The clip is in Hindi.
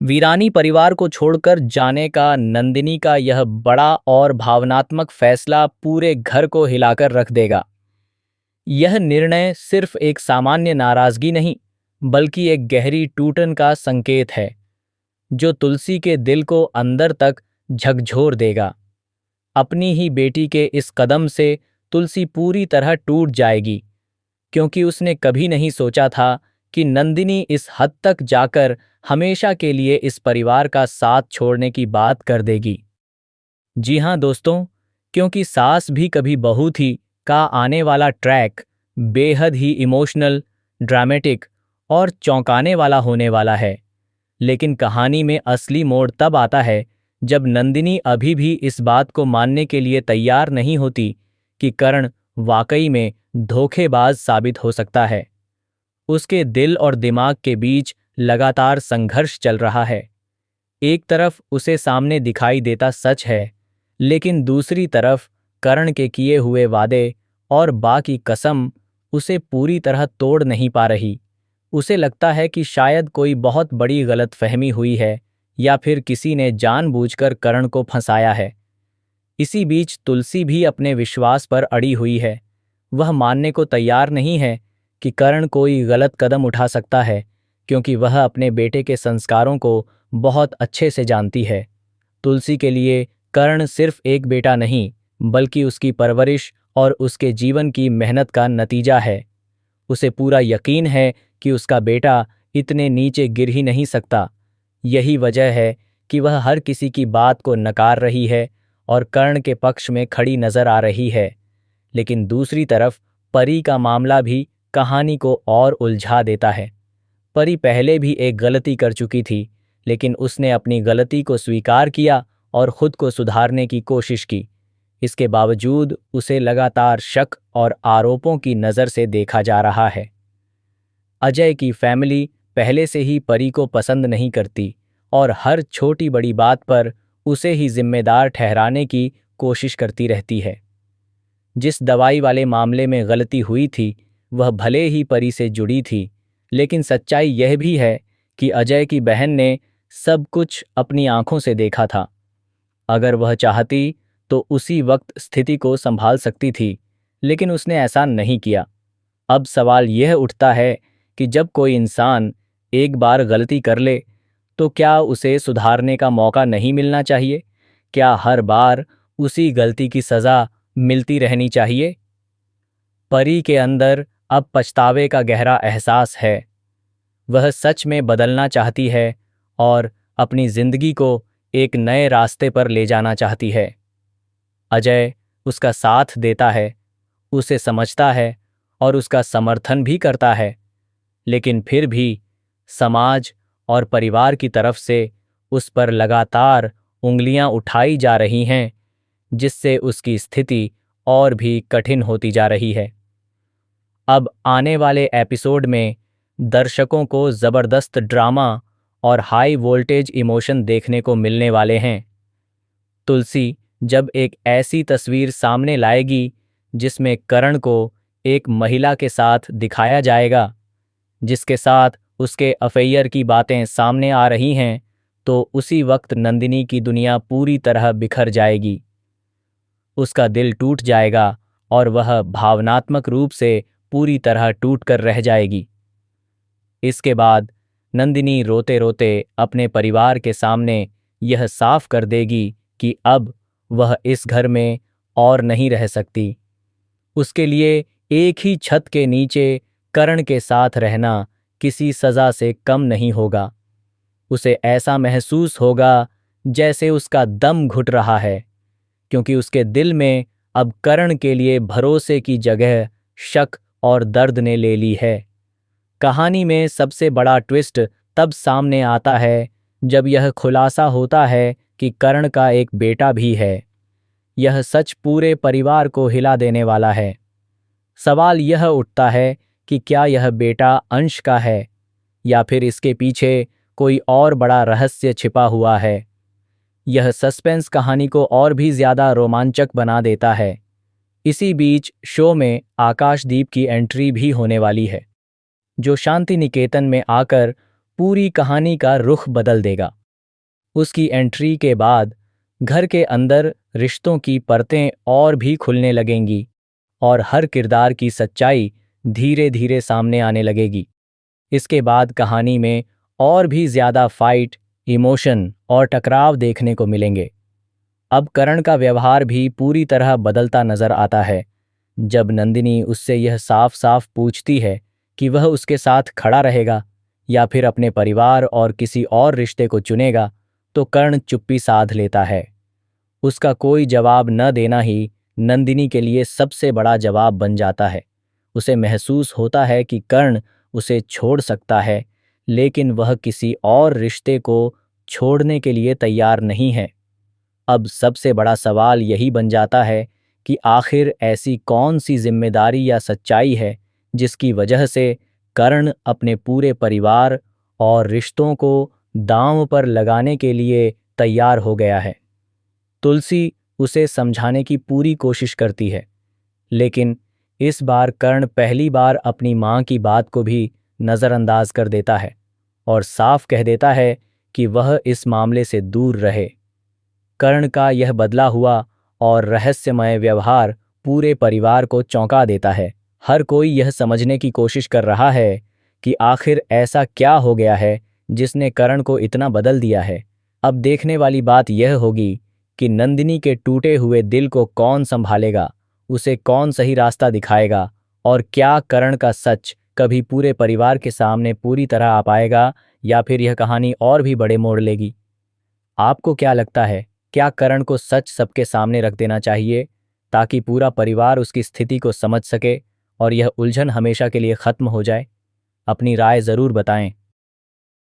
वीरानी परिवार को छोड़कर जाने का नंदिनी का यह बड़ा और भावनात्मक फैसला पूरे घर को हिलाकर रख देगा। यह निर्णय सिर्फ एक सामान्य नाराजगी नहीं, बल्कि एक गहरी टूटन का संकेत है, जो तुलसी के दिल को अंदर तक झकझोर देगा। अपनी ही बेटी के इस कदम से तुलसी पूरी तरह टूट जाएगी, क्योंकि उसने कभी नहीं सोचा था कि नंदिनी इस हद तक जाकर हमेशा के लिए इस परिवार का साथ छोड़ने की बात कर देगी। जी हाँ दोस्तों, क्योंकि सास भी कभी बहू थी का आने वाला ट्रैक बेहद ही इमोशनल, ड्रामेटिक और चौंकाने वाला होने वाला है। लेकिन कहानी में असली मोड़ तब आता है जब नंदिनी अभी भी इस बात को मानने के लिए तैयार नहीं होती कि कर्ण वाकई में धोखेबाज साबित हो सकता है। उसके दिल और दिमाग के बीच लगातार संघर्ष चल रहा है। एक तरफ उसे सामने दिखाई देता सच है, लेकिन दूसरी तरफ कर्ण के किए हुए वादे और बाकी कसम उसे पूरी तरह तोड़ नहीं पा रही। उसे लगता है कि शायद कोई बहुत बड़ी गलतफहमी हुई है या फिर किसी ने जानबूझकर कर्ण को फंसाया है। इसी बीच तुलसी भी अपने विश्वास पर अड़ी हुई है। वह मानने को तैयार नहीं है कि कर्ण कोई गलत कदम उठा सकता है, क्योंकि वह अपने बेटे के संस्कारों को बहुत अच्छे से जानती है। तुलसी के लिए कर्ण सिर्फ एक बेटा नहीं, बल्कि उसकी परवरिश और उसके जीवन की मेहनत का नतीजा है। उसे पूरा यकीन है कि उसका बेटा इतने नीचे गिर ही नहीं सकता। यही वजह है कि वह हर किसी की बात को नकार रही है और कर्ण के पक्ष में खड़ी नजर आ रही है। लेकिन दूसरी तरफ परी का मामला भी कहानी को और उलझा देता है। परी पहले भी एक गलती कर चुकी थी, लेकिन उसने अपनी गलती को स्वीकार किया और खुद को सुधारने की कोशिश की। इसके बावजूद उसे लगातार शक और आरोपों की नज़र से देखा जा रहा है। अजय की फैमिली पहले से ही परी को पसंद नहीं करती और हर छोटी बड़ी बात पर उसे ही जिम्मेदार ठहराने की कोशिश करती रहती है। जिस दवाई वाले मामले में गलती हुई थी, वह भले ही परी से जुड़ी थी, लेकिन सच्चाई यह भी है कि अजय की बहन ने सब कुछ अपनी आंखों से देखा था। अगर वह चाहती तो उसी वक्त स्थिति को संभाल सकती थी, लेकिन उसने ऐसा नहीं किया। अब सवाल यह उठता है कि जब कोई इंसान एक बार गलती कर ले, तो क्या उसे सुधारने का मौका नहीं मिलना चाहिए? क्या हर बार उसी गलती की सज़ा मिलती रहनी चाहिए? परी के अंदर अब पछतावे का गहरा एहसास है। वह सच में बदलना चाहती है और अपनी जिंदगी को एक नए रास्ते पर ले जाना चाहती है। अजय उसका साथ देता है, उसे समझता है और उसका समर्थन भी करता है, लेकिन फिर भी समाज और परिवार की तरफ से उस पर लगातार उंगलियां उठाई जा रही हैं, जिससे उसकी स्थिति और भी कठिन होती जा रही है। अब आने वाले एपिसोड में दर्शकों को ज़बरदस्त ड्रामा और हाई वोल्टेज इमोशन देखने को मिलने वाले हैं। तुलसी जब एक ऐसी तस्वीर सामने लाएगी जिसमें करण को एक महिला के साथ दिखाया जाएगा, जिसके साथ उसके अफेयर की बातें सामने आ रही हैं, तो उसी वक्त नंदिनी की दुनिया पूरी तरह बिखर जाएगी। उसका दिल टूट जाएगा और वह भावनात्मक रूप से पूरी तरह टूट कर रह जाएगी। इसके बाद नंदिनी रोते रोते अपने परिवार के सामने यह साफ कर देगी कि अब वह इस घर में और नहीं रह सकती। उसके लिए एक ही छत के नीचे करण के साथ रहना किसी सज़ा से कम नहीं होगा। उसे ऐसा महसूस होगा जैसे उसका दम घुट रहा है, क्योंकि उसके दिल में अब करण के लिए भरोसे की जगह शक और दर्द ने ले ली है। कहानी में सबसे बड़ा ट्विस्ट तब सामने आता है जब यह खुलासा होता है कि कर्ण का एक बेटा भी है। यह सच पूरे परिवार को हिला देने वाला है। सवाल यह उठता है कि क्या यह बेटा अंश का है या फिर इसके पीछे कोई और बड़ा रहस्य छिपा हुआ है। यह सस्पेंस कहानी को और भी ज्यादा रोमांचक बना देता है। इसी बीच शो में आकाशदीप की एंट्री भी होने वाली है, जो शांति निकेतन में आकर पूरी कहानी का रुख बदल देगा। उसकी एंट्री के बाद घर के अंदर रिश्तों की परतें और भी खुलने लगेंगी और हर किरदार की सच्चाई धीरे धीरे सामने आने लगेगी। इसके बाद कहानी में और भी ज्यादा फाइट, इमोशन और टकराव देखने को मिलेंगे। अब करण का व्यवहार भी पूरी तरह बदलता नजर आता है। जब नंदिनी उससे यह साफ साफ पूछती है कि वह उसके साथ खड़ा रहेगा या फिर अपने परिवार और किसी और रिश्ते को चुनेगा, तो कर्ण चुप्पी साध लेता है। उसका कोई जवाब न देना ही नंदिनी के लिए सबसे बड़ा जवाब बन जाता है। उसे महसूस होता है कि कर्ण उसे छोड़ सकता है, लेकिन वह किसी और रिश्ते को छोड़ने के लिए तैयार नहीं है। अब सबसे बड़ा सवाल यही बन जाता है कि आखिर ऐसी कौन सी जिम्मेदारी या सच्चाई है जिसकी वजह से कर्ण अपने पूरे परिवार और रिश्तों को दांव पर लगाने के लिए तैयार हो गया है। तुलसी उसे समझाने की पूरी कोशिश करती है, लेकिन इस बार कर्ण पहली बार अपनी माँ की बात को भी नज़रअंदाज कर देता है और साफ कह देता है कि वह इस मामले से दूर रहे। कर्ण का यह बदला हुआ और रहस्यमय व्यवहार पूरे परिवार को चौंका देता है। हर कोई यह समझने की कोशिश कर रहा है कि आखिर ऐसा क्या हो गया है जिसने कर्ण को इतना बदल दिया है। अब देखने वाली बात यह होगी कि नंदिनी के टूटे हुए दिल को कौन संभालेगा, उसे कौन सही रास्ता दिखाएगा और क्या कर्ण का सच कभी पूरे परिवार के सामने पूरी तरह आ पाएगा या फिर यह कहानी और भी बड़े मोड़ लेगी। आपको क्या लगता है, क्या कर्ण को सच सबके सामने रख देना चाहिए ताकि पूरा परिवार उसकी स्थिति को समझ सके और यह उलझन हमेशा के लिए खत्म हो जाए? अपनी राय ज़रूर बताएं।